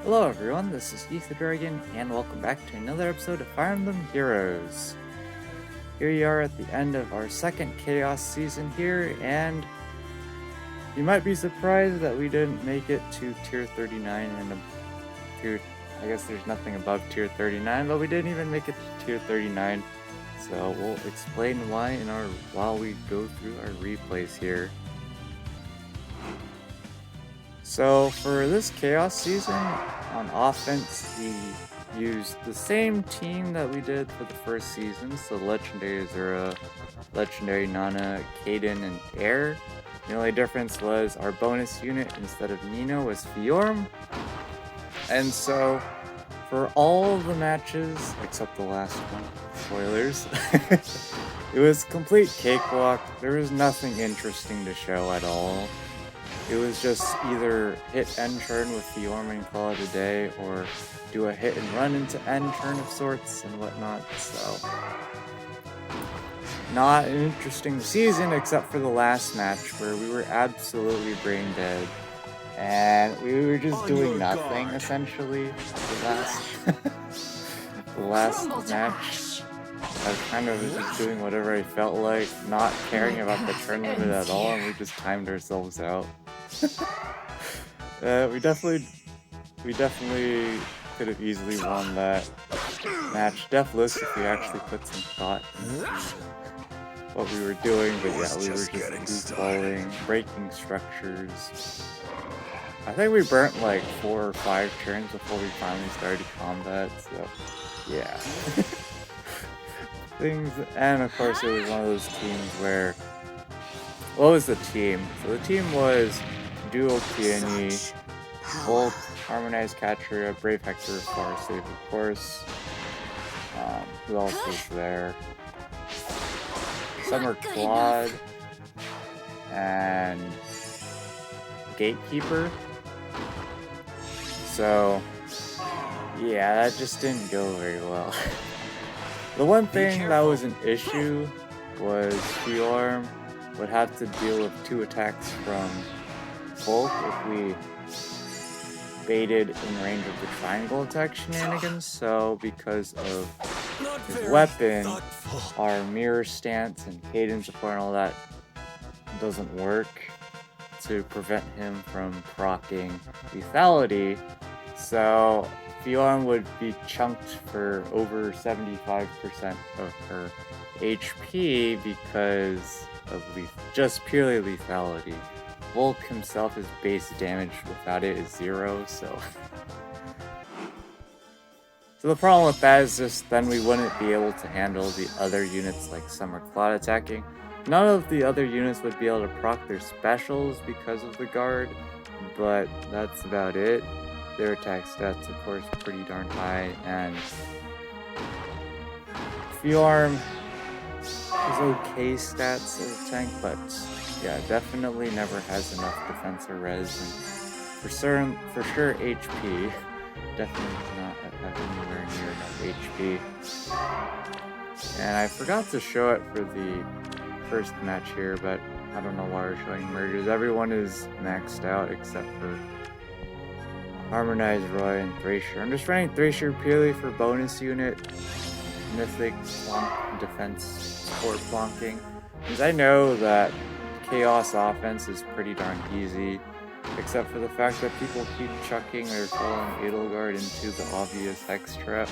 Hello everyone, this is Ethan Dragon, and welcome back to another episode of Fire Emblem Heroes. Here we are at the end of our second Chaos season here, and you might be surprised that we didn't make it to Tier 39 and I guess there's nothing above Tier 39, but we didn't even make it to Tier 39, so we'll explain why while we go through our replays here. So for this Chaos season, on offense, we used the same team that we did for the first season, so Legendary Azura, Legendary Nana, Kaden, and Air. The only difference was our bonus unit instead of Nino was Fiorm. And so for all of the matches, except the last one, spoilers, it was complete cakewalk. There was nothing interesting to show at all. It was just either hit end turn with Fiorm and call it a day, or do a hit and run into end turn of sorts and whatnot, so not an interesting season except for the last match where we were absolutely brain dead and we were just doing nothing essentially. The last match I was kind of just doing whatever I felt like, not caring about the turn limit at all, and we just timed ourselves out. We definitely could have easily won that match. Deathless if we actually put some thought into what we were doing, but yeah, we were just goofballing, breaking structures. I think we burnt like 4 or 5 turns before we finally started combat, so yeah. And of course it was one of those teams where, what was the team? So the team was Duo Peony, Volt, Harmonized Catria, Brave Hector, Far Save, of course. Who else was there? Summer Claude and Gatekeeper. So yeah, that just didn't go very well. The one thing that was an issue was Fiorm would have to deal with 2 attacks from Volk if we baited in range of the triangle attack shenanigans, so because of his weapon, our mirror stance and cadence support and all that doesn't work to prevent him from proccing lethality, so Fiorm would be chunked for over 75% of her HP because of just purely lethality. Volk himself, his base damage without it is 0, so the problem with that is just then we wouldn't be able to handle the other units like Summer Cloud attacking. None of the other units would be able to proc their specials because of the guard, but that's about it. Their attack stats, of course, pretty darn high, and Fiorm is okay stats as a tank, but yeah, definitely never has enough defense or res, and for sure HP. Definitely does not have anywhere near enough HP. And I forgot to show it for the first match here, but I don't know why we're showing merges. Everyone is maxed out except for Harmonized Roy and Thracier. I'm just running Thracier purely for bonus unit, mythic, plonk, defense, support plonking. Because I know that Chaos offense is pretty darn easy, except for the fact that people keep chucking their Fallen Edelgard into the obvious Hex trap.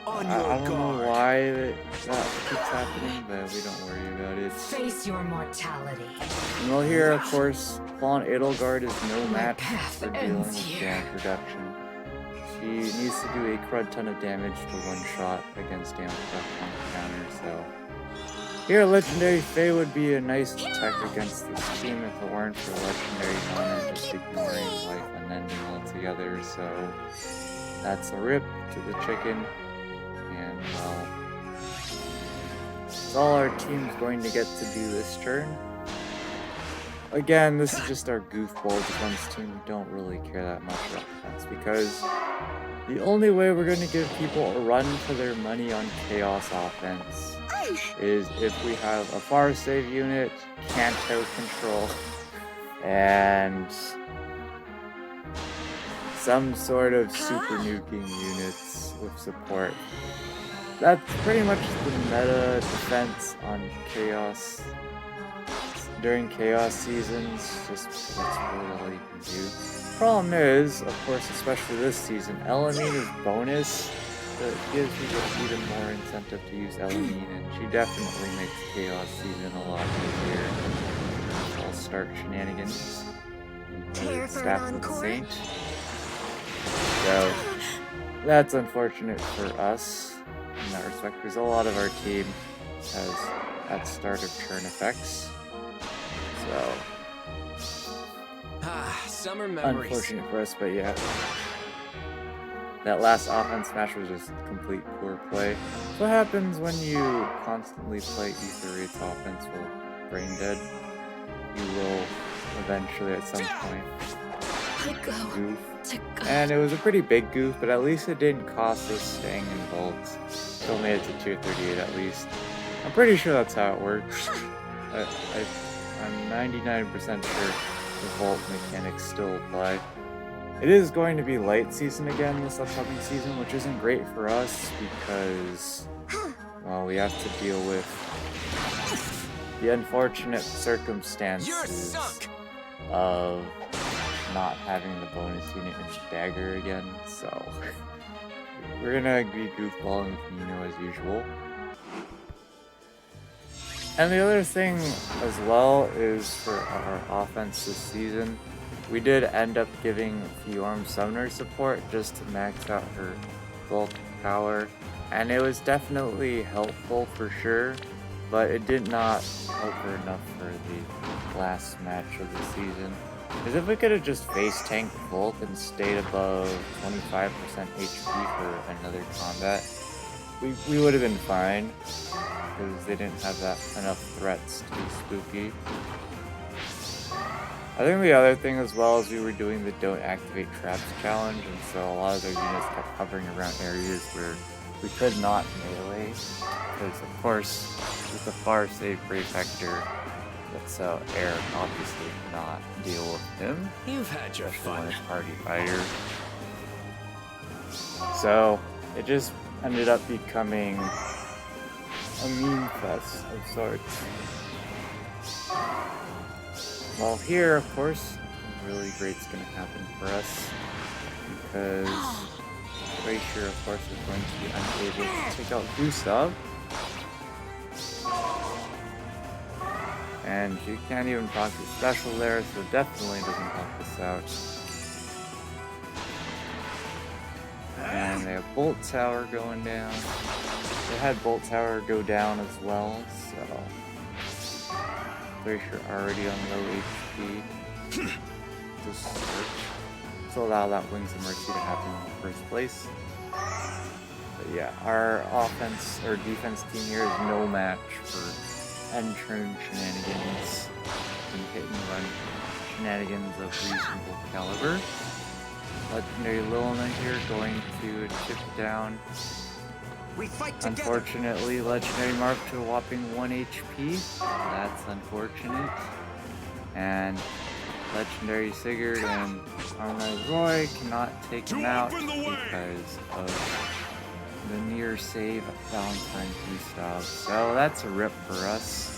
I don't know why that keeps happening, but we don't worry about it. Face your mortality. And well, here, of course, Fallen Edelgard is no match for dealing with damage reduction. She needs to do a crud ton of damage to one-shot against damage reduction on the counter, so here, Legendary Faye would be a nice tech against this team if it weren't for Legendary Nana just ignoring life unending altogether, so that's a rip to the chicken, and well, that's all our team's going to get to do this turn. Again, this is just our goofball defense team. We don't really care that much about defense, because the only way we're going to give people a run for their money on Chaos offense is if we have a far save unit, Kanto control, and some sort of super nuking units with support. That's pretty much the meta defense on Chaos. During Chaos seasons, just that's really all you can do. Problem is, of course, especially this season, Elamina's bonus that gives you even more incentive to use Elamine, and she definitely makes Chaos season a lot easier. I'll start shenanigans. Staff of the Saint. So that's unfortunate for us in that respect, because a lot of our team has at start of turn effects. So summer memories. Unfortunate for us, but yeah. That last offense match was just complete poor play. So what happens when you constantly play Ether Raid's offense while brain dead? You will eventually at some point goof. And it was a pretty big goof, but at least it didn't cost us staying in vaults. Still made it to tier 38 at least. I'm pretty sure that's how it works. I'm 99% sure the vault mechanics still apply. It is going to be light season again this upcoming season, which isn't great for us because, well, we have to deal with the unfortunate circumstances of not having the bonus unit in Dagger again, so we're gonna be goofballing with Nino as usual. And the other thing as well is for our offense this season, we did end up giving Fiorm Summoner support just to max out her bulk power, and it was definitely helpful for sure, but it did not help her enough for the last match of the season. Because if we could have just face tanked Volt and stayed above 25% HP for another combat, we would have been fine, because they didn't have enough threats to be spooky. I think the other thing as well is we were doing the Don't Activate Traps challenge, and so a lot of their units kept hovering around areas where we could not melee, because of course with the far save Prefector, so Air obviously cannot deal with him. You've had your fun. Party fighter. So it just ended up becoming a meme fest of sorts. Well, here, of course, really great's gonna happen for us because Glacier, of course, is going to be unable to take out Gustav. And she can't even proc the special there, so definitely doesn't help us out. And they have Bolt Tower going down. They had Bolt Tower go down as well, so Glacier already on low HP. Just search to allow that Wings of Mercy to happen in the first place. But yeah, our offense or defense team here is no match for end turn shenanigans and hit and run shenanigans of reasonable caliber. Legendary Lilina here going to chip down. We fight together. Unfortunately, Legendary Mark to a whopping 1 HP. That's unfortunate. And Legendary Sigurd and Armored Roy cannot take him out because of the near save of Valentine Gustav. So that's a rip for us.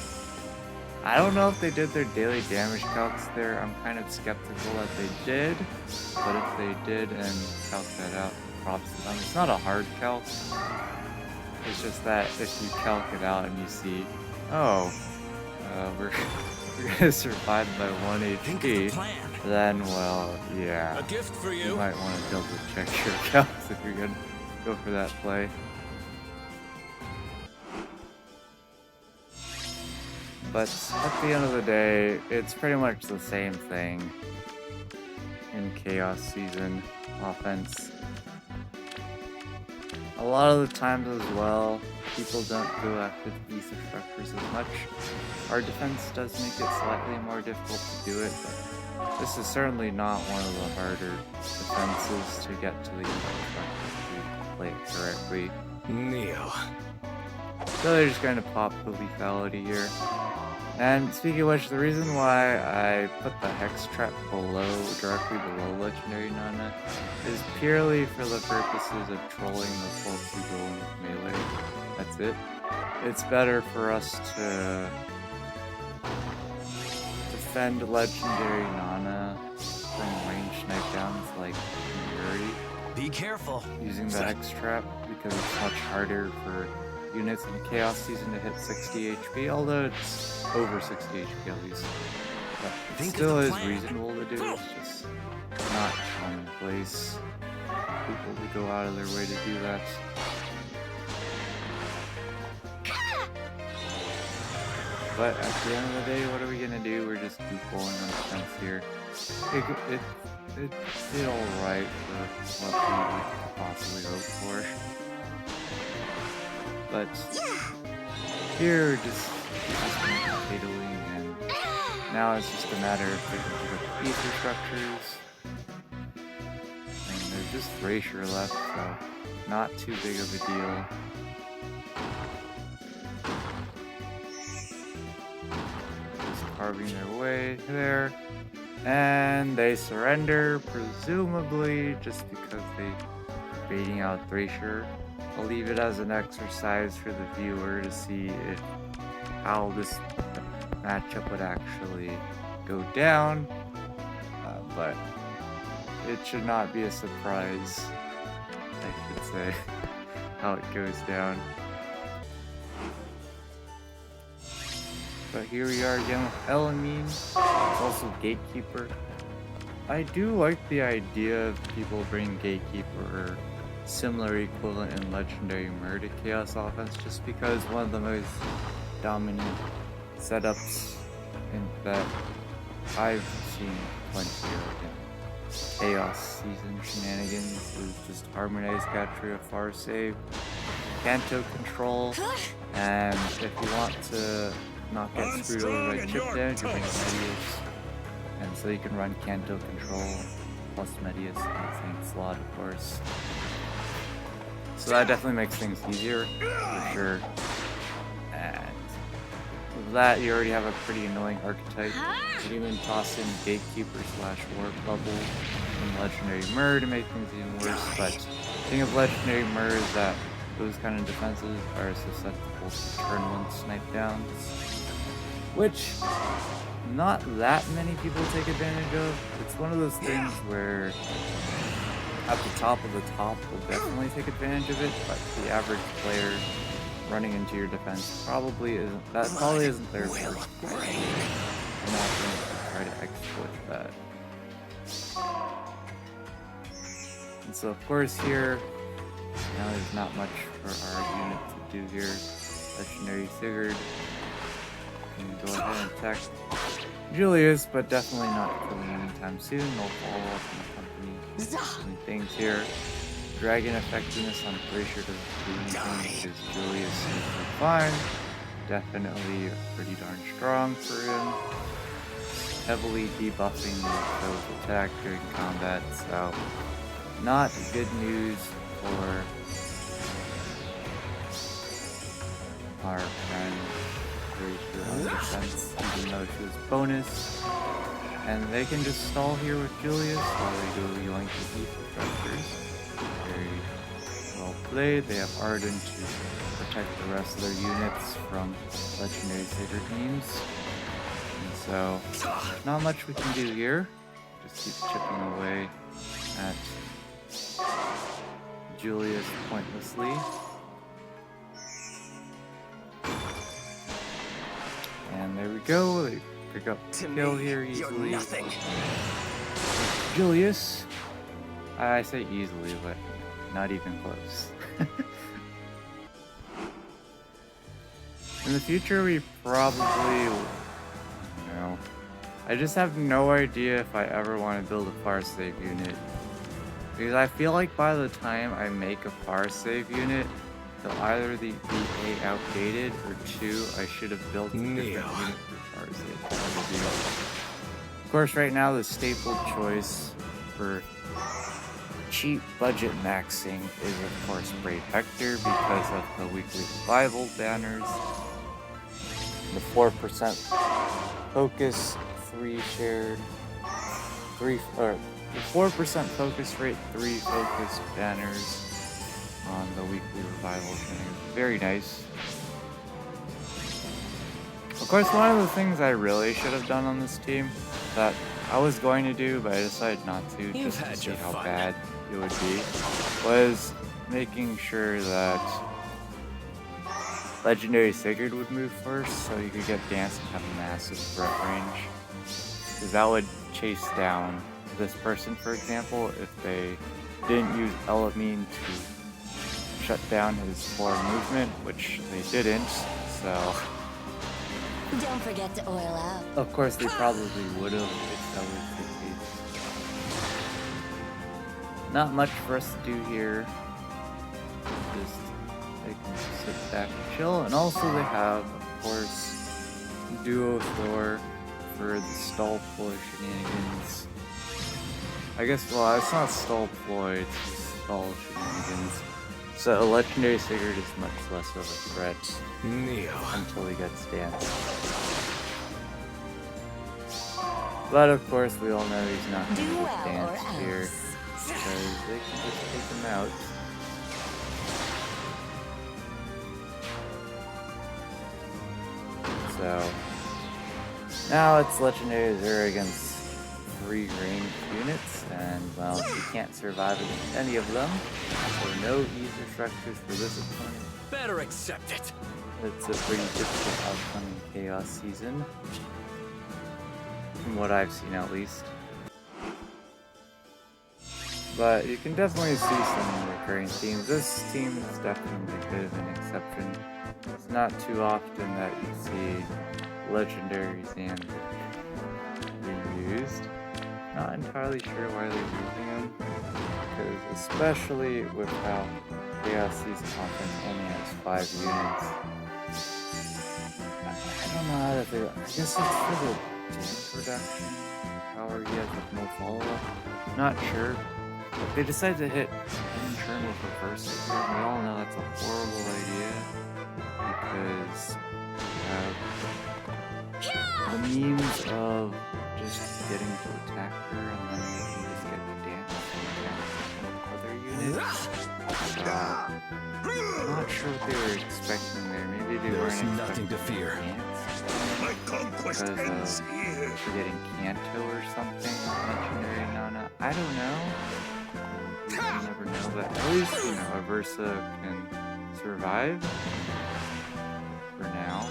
I don't know if they did their daily damage calcs there. I'm kind of skeptical that they did. But if they did and calc that out, props to them. It's not a hard calc. It's just that if you calc it out and you see, oh, we're gonna survive by 1 HP, then, well, yeah. A gift for You might want to double check your calcs if you're gonna go for that play. But at the end of the day, it's pretty much the same thing in Chaos Season offense. A lot of the times as well, people don't go after the ether structures as much. Our defense does make it slightly more difficult to do it, but this is certainly not one of the harder defenses to get to the ether structures to play it correctly. Neo. So they're just going to pop the lethality here. And speaking of which, the reason why I put the Hex Trap directly below Legendary Nana, is purely for the purposes of trolling the folks who go in with melee. That's it. It's better for us to defend Legendary Nana from range snipe downs like Yuri. Be careful. Using the Hex Trap, because it's much harder for units in Chaos Season to hit 60 HP, although it's over 60 HP at least. But it still is reasonable to do, it's just not commonplace people to go out of their way to do that. But at the end of the day, what are we gonna do? We're just goofballing on defense here. It did alright for what we would possibly hope for. But here, just fatally, and now it's just a matter of taking care of the ether structures. And there's just Erasure left, so not too big of a deal. Just carving their way there. And they surrender, presumably just because they're baiting out Thrasher. I'll leave it as an exercise for the viewer to see how this matchup would actually go down, but it should not be a surprise, I should say, how it goes down. But here we are again with Elamine, also Gatekeeper. I do like the idea of people bringing Gatekeeper or similar equivalent in Legendary Murder Chaos offense, just because one of the most dominant setups that I've seen plenty of in Chaos Season shenanigans is just Harmonized Capture, Far Save, Kanto Control, and if you want to not get screwed over by chip damage, you bring Medius, and so you can run Kanto Control plus Medius in the same slot, of course. So that definitely makes things easier, for sure. And with that, you already have a pretty annoying archetype. You can even toss in Gatekeeper / Warp Bubble in Legendary Murr to make things even worse. But the thing of Legendary Murr is that those kind of defenses are susceptible to turn 1 snipe downs, which not that many people take advantage of. It's one of those things where at the top of the top will definitely take advantage of it, but the average player running into your defense probably isn't their first play. They're not going to try to exploit that. And so of course here, now there's not much for our unit to do here. Legendary Sigurd can go ahead and attack Julius, but definitely not killing anytime soon. No follow-up in the company. Things here. Dragon effectiveness on Thrasher doesn't do anything because Julius is fine. Definitely pretty darn strong for him. Heavily debuffing the foe's attack during combat, so not good news for our friend Thrasher on defense, even though she was bonus. And they can just stall here with Julius while they go yoink the ether structures. Very well played. They have Arden to protect the rest of their units from Legendary Sacred memes. And so, not much we can do here. Just keep chipping away at Julius pointlessly. And there we go. They pick up the kill here easily. Julius, I say easily, but not even close. In the future, we probably, I just have no idea if I ever want to build a far save unit. Because I feel like by the time I make a far save unit, they'll either be A, outdated, or 2, I should have built a different unit for far save. Of course, right now the staple choice for cheap budget maxing is of course Brave Hector because of the weekly revival banners. The 4% focus, 3 shared, 3 or the 4% focus rate, 3 focus banners on the weekly revival thing. Very nice. Of course, one of the things I really should have done on this team that I was going to do, but I decided not to, just to see how bad it would be, was making sure that Legendary Sigurd would move first, so you could get Dance and have a massive threat range. Because that would chase down this person, for example, if they didn't use Elamine to shut down his forward movement, which they didn't, so... Don't forget to oil out. Of course, they probably would have if that was the case. Not much for us to do here. Just they can sit back and chill. And also they have, of course, Duo Thor for the stall ploy shenanigans. I guess, well, it's not stall ploy, it's just stall shenanigans. So Legendary Sigurd is much less of a threat until he gets Dance. But of course, we all know he's not going to get Dance here, because they can just take him out. So now it's Legendary Zero against 3 ranged units, and well, he can't survive against any of them, so no easier structures for this opponent. Better accept it. It's a pretty difficult outcome in Chaos Season, from what I've seen at least. But you can definitely see some recurring themes. This team is definitely a bit of an exception. It's not too often that you see Legendary Xander being used. Not entirely sure why they're using him, because especially with how Chaos Season offense only has 5 units. I don't know how to do it. I guess it's for the damage reduction, power he has with no follow-up. Not sure. But they decided to hit turn with reverse here, and we all know that's a horrible idea, because the means of just getting to attack her and then you can just get the dance from other units. Not sure what they were expecting there. Maybe they weren't expecting to fear. My conquest ends here. For getting Kanto or something. Legendary Nana. I don't know. You never know, but at least, you know, Aversa can survive. For now.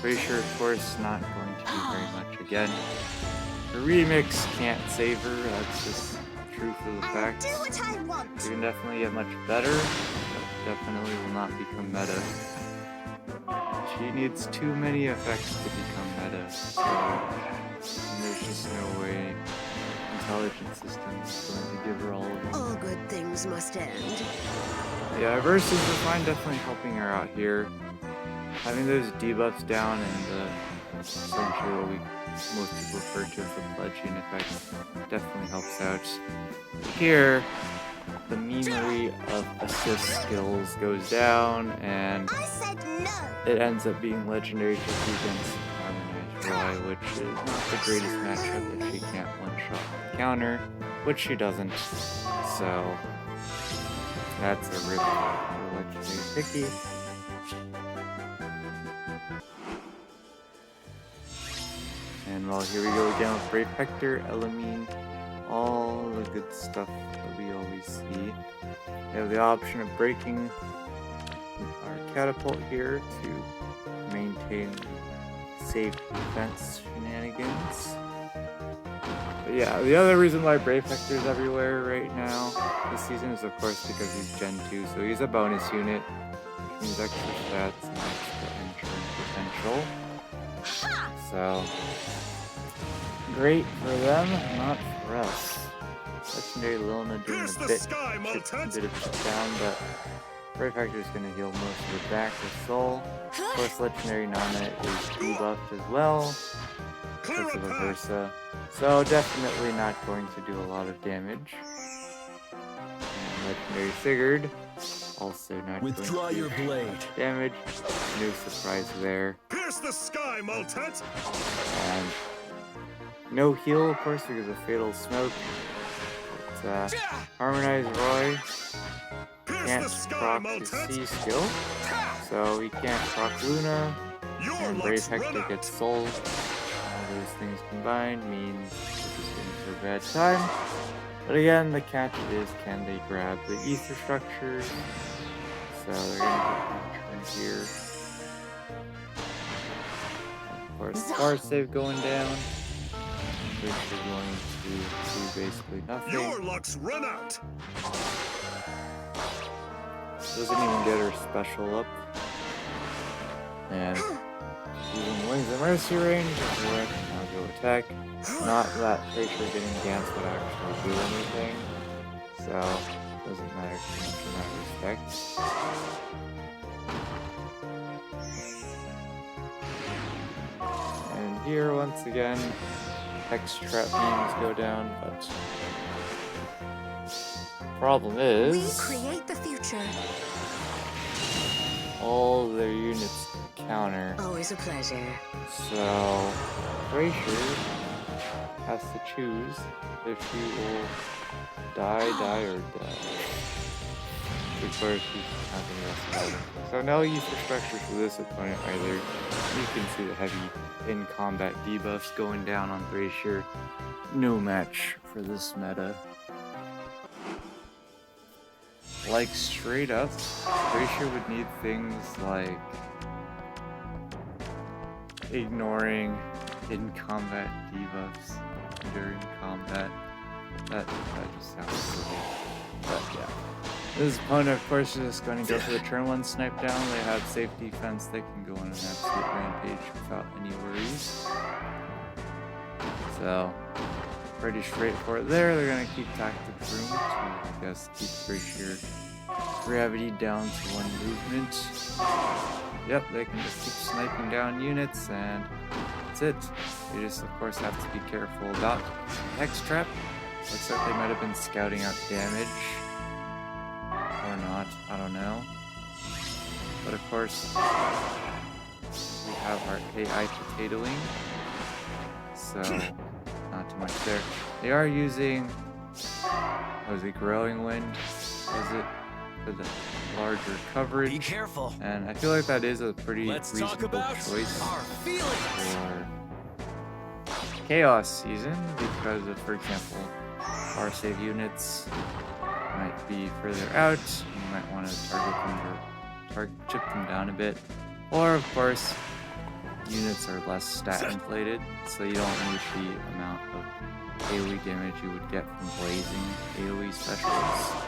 Pretty sure, of course, not going to do very much again. The remix can't save her, that's just true for the fact. Do what I want. You can definitely get much better, but definitely will not become meta. She needs too many effects to become meta, so there's just no way Intelligent Systems is going to give her all of them. All good things must end. Yeah, Versus Refine definitely helping her out here. Having those debuffs down and essentially what most people refer to as the pledging effect definitely helps out. Here, the memery of assist skills goes down, and I said no. it ends up being Legendary just against Harmonized Rye, which is not the greatest matchup if she can't one-shot the counter, which she doesn't. So that's a rip for Legendary Picky. And well, here we go again with Brave Hector, Elamine, all the good stuff that we always see. We have the option of breaking our catapult here to maintain safe defense shenanigans. But yeah, the other reason why Brave Hector is everywhere right now this season is of course because he's Gen 2, so he's a bonus unit, which means extra stats and extra insurance potential. So, great for them, not for us. Legendary Lilna doing a bit of shutdown, but Brave Hector is going to heal most of it back with Soul. Of course, Legendary Nana is debuffed as well because of Aversa, so definitely not going to do a lot of damage. And Legendary Sigurd also not going to do your blade. damage. No surprise there. Pierce the sky, Maltet! And no heal, of course, because of Fatal Smoke. But, Harmonize Roy Pierce can't the sky, proc his Maltet! C skill, so he can't proc Luna, Your and Brave luck's run Hector out! gets Soul. All those things combined means we're just in for a bad time. But again, the catch is, can they grab the ether structures? So they're gonna get turn here. Of course, bar save going down, which is going to do basically nothing. Your luck's run out! Doesn't even get her special up. And using Wings of Mercy range, now go attack. Not that Tracer getting Gans would actually do anything, so doesn't matter too much in that respect. And here, once again, Hex Trap beams go down, but problem We is create the future. all their units counter. Always a pleasure. So Tracer has to choose if he will die, or die. Of course, he's having the rest of it. So no ether structure for this opponent either. You can see the heavy in-combat debuffs going down on Thracier. No match for this meta. Like, straight up, Thracier would need things like ignoring in-combat debuffs during combat. That just sounds silly. But yeah. This opponent, of course, is just going to go for the turn 1 snipe down. They have safe defense. They can go on an absolute rampage without any worries. So, pretty straightforward there. They're going to keep Tactics Room to, I guess, keep Thracier gravity down to 1 movement. Yep, they can just keep sniping down units, and that's it. You just, of course, have to be careful about Hex Trap. Looks like they might have been scouting out damage. Or not, I don't know. But of course, we have our AI potatoing, so not too much there. They are using, what was it, Growing Wind, was it, for the larger coverage. Be careful. And I feel like that is a pretty reasonable choice our feelings. for Chaos Season, because of, for example, our save units might be further out. You might want to chip them down a bit. Or, of course, units are less stat inflated, so you don't need the amount of AoE damage you would get from blazing AoE specials.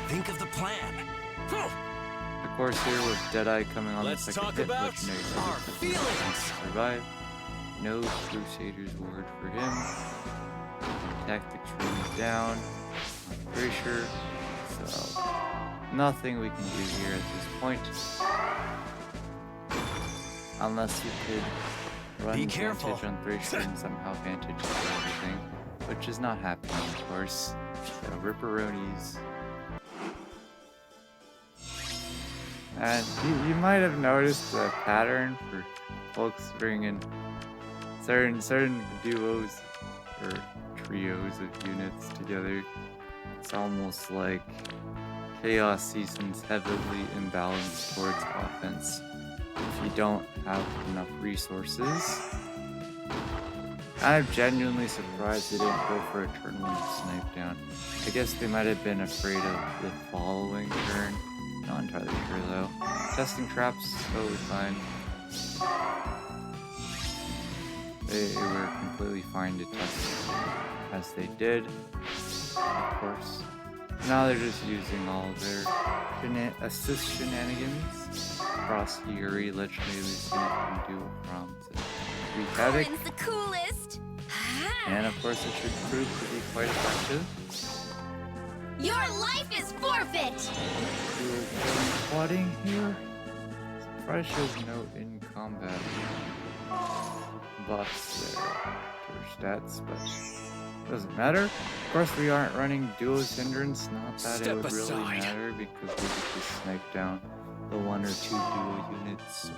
Think of the plan. Of course, here with Deadeye coming on Let's the second talk hit, about legendary our target feelings. survive. No Crusader's Ward for him. Tactics Room is down. I'm pretty sure. So, nothing we can do here at this point. Unless you could run Be careful. Vantage on Thracier and somehow Vantage for everything. Which is not happening, of course. So, Ripperonis. And you might have noticed the pattern for folks bringing certain duos or trios of units together. It's almost like Chaos Season's heavily imbalanced towards offense if you don't have enough resources. I'm genuinely surprised they didn't go for a turn 1 snipe down. I guess they might have been afraid of the following turn. Not entirely sure though. Testing traps, totally fine. They were completely fine to test as they did, of course. Now they're just using all their assist shenanigans. Frost Fury, Legendary Lucent, and Dual Proms, and wreak havoc. Corin's the coolest. And of course it should prove to be quite effective. Your life is forfeit. Dual plotting here. Surprised shows no in-combat buffs there to her stats, but doesn't matter. Of course, we aren't running Duo's Hindrance, not that it would really matter because we could just snipe down the 1 or 2 duo units or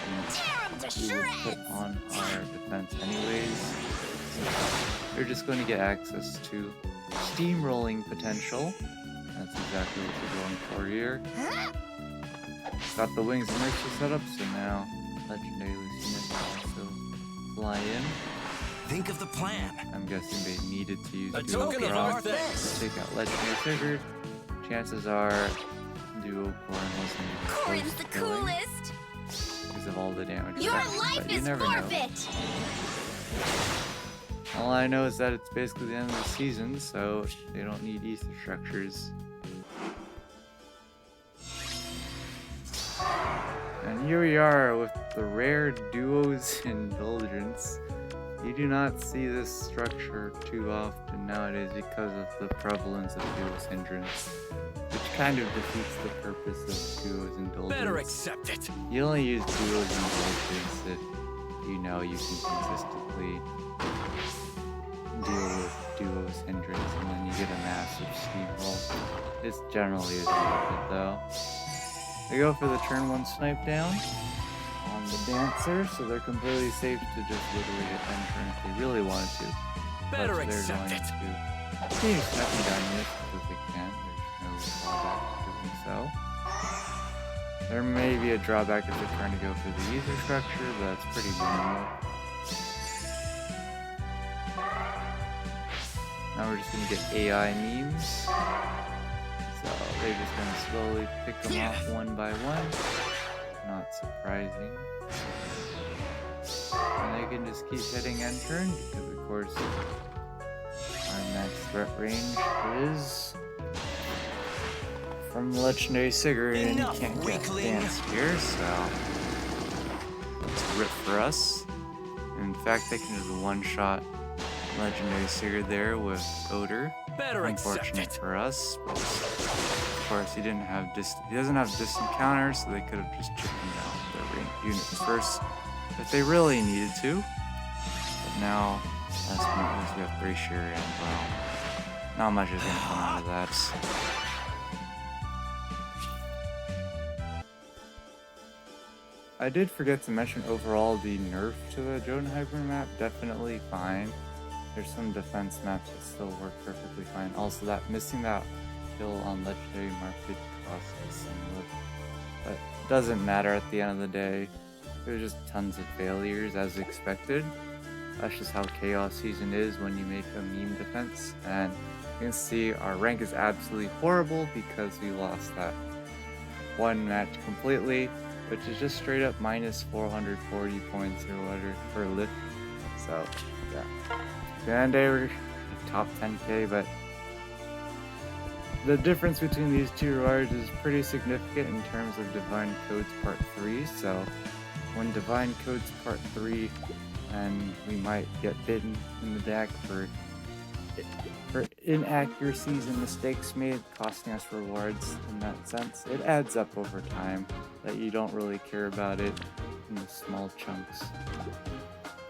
units Tear 'em to we will put shreds! on our defense anyways. So they're just going to get access to steamrolling potential. That's exactly what we're going for here. Huh? Got the wings and mercy set up, so now legendary Lucina can also fly in. Think of the plan. I'm guessing they needed to use A duo token of draw our to thanks. take out legendary trigger. Chances are duo Corin wasn't even Corin's close the to killing coolest! because of all the damage Your reduction, life but you is never know. forfeit! All I know is that it's basically the end of the season, so they don't need ether structures. And here we are with the rare duos indulgence. You do not see this structure too often nowadays because of the prevalence of duos hindrance, which kind of defeats the purpose of duos indulgence. Better accept it. You only use duos indulgence if you know you can consistently deal with duos hindrance, and then you get a massive steamroll. This generally isn't worth it though. They go for the turn 1 snipe down on the dancer, so they're completely safe to just literally hit end turn if they really wanted to. Better But they're accept going it. to continue sniping down units because they can. There's no drawback to doing so. There may be a drawback if they're trying to go for the ether structure, but that's pretty minimal. Now we're just gonna get AI memes. So they're just gonna slowly pick them off one by one. Not surprising. And they can just keep hitting end turn because of course our max threat range is from legendary Sigurd, and you Enough, can't get weakling. dance here, so it's a rip for us. In fact, they can just one-shot legendary Sigurd there with Odor. Better accept Unfortunate it. for us, but of course he doesn't have distant counters, so they could have just chipped him down with their ranged units first if they really needed to. But now, last minute is we have Brazier, and well, not much is gonna come out of that. I did forget to mention overall the nerf to the Jotunheimer map, definitely fine. There's some defense maps that still work perfectly fine. Also, that missing that kill on legendary mark did cost us some lift, but it doesn't matter at the end of the day. There's just tons of failures as expected. That's just how Chaos Season is when you make a meme defense, and you can see our rank is absolutely horrible because we lost that one match completely, which is just straight up minus 440 points or whatever per lift. So yeah, at the end of the day we're top 10k, but the difference between these two rewards is pretty significant in terms of Divine Codes Part 3. So when Divine Codes Part 3, and we might get bitten in the deck for inaccuracies and mistakes made, costing us rewards in that sense. It adds up over time, that you don't really care about it in the small chunks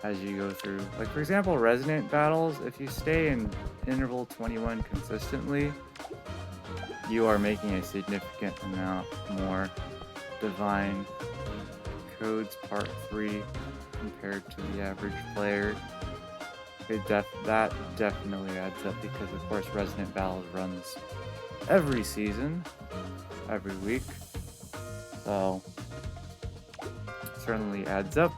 as you go through. Like for example, Resonant battles, if you stay in interval 21 consistently, you are making a significant amount more Divine Codes Part 3 compared to the average player. That definitely adds up because of course Resonant Battles runs every season, every week, so certainly adds up.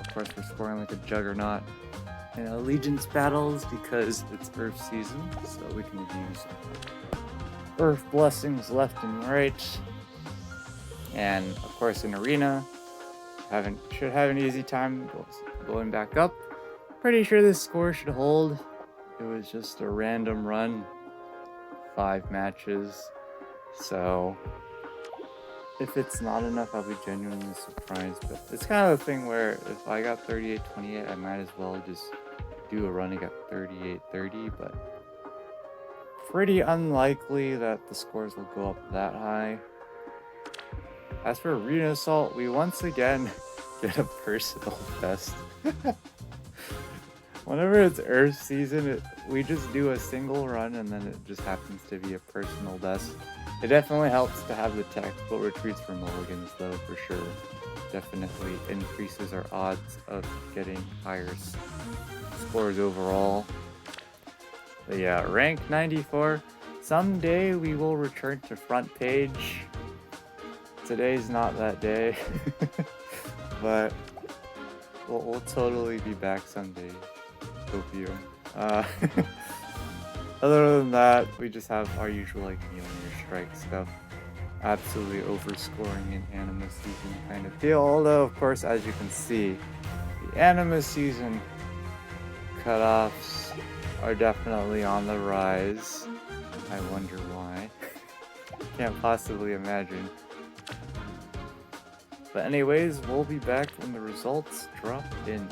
Of course we're scoring like a juggernaut in Allegiance battles because it's Earth season, so we can use Earth blessings left and right. And of course in Arena, should have an easy time going back up. Pretty sure this score should hold. It was just a random run, 5 matches. So if it's not enough, I'll be genuinely surprised. But it's kind of a thing where if I got 38-28, I might as well just do a running at 38-30. But pretty unlikely that the scores will go up that high. As for Arena Assault, we once again get a personal best. Whenever it's Earth season, we just do a single run and then it just happens to be a personal best. It definitely helps to have the tactical retreats for mulligans though, for sure. Definitely increases our odds of getting higher scores overall. But yeah, rank 94. Someday we will return to front page. Today's not that day. But we'll totally be back someday. Hope you. Other than that, we just have our usual like Mjolnir strike stuff. Absolutely overscoring in Anima season kind of deal. Although, of course, as you can see, the Anima season cutoffs are definitely on the rise. I wonder why. Can't possibly imagine. But anyways, we'll be back when the results drop in.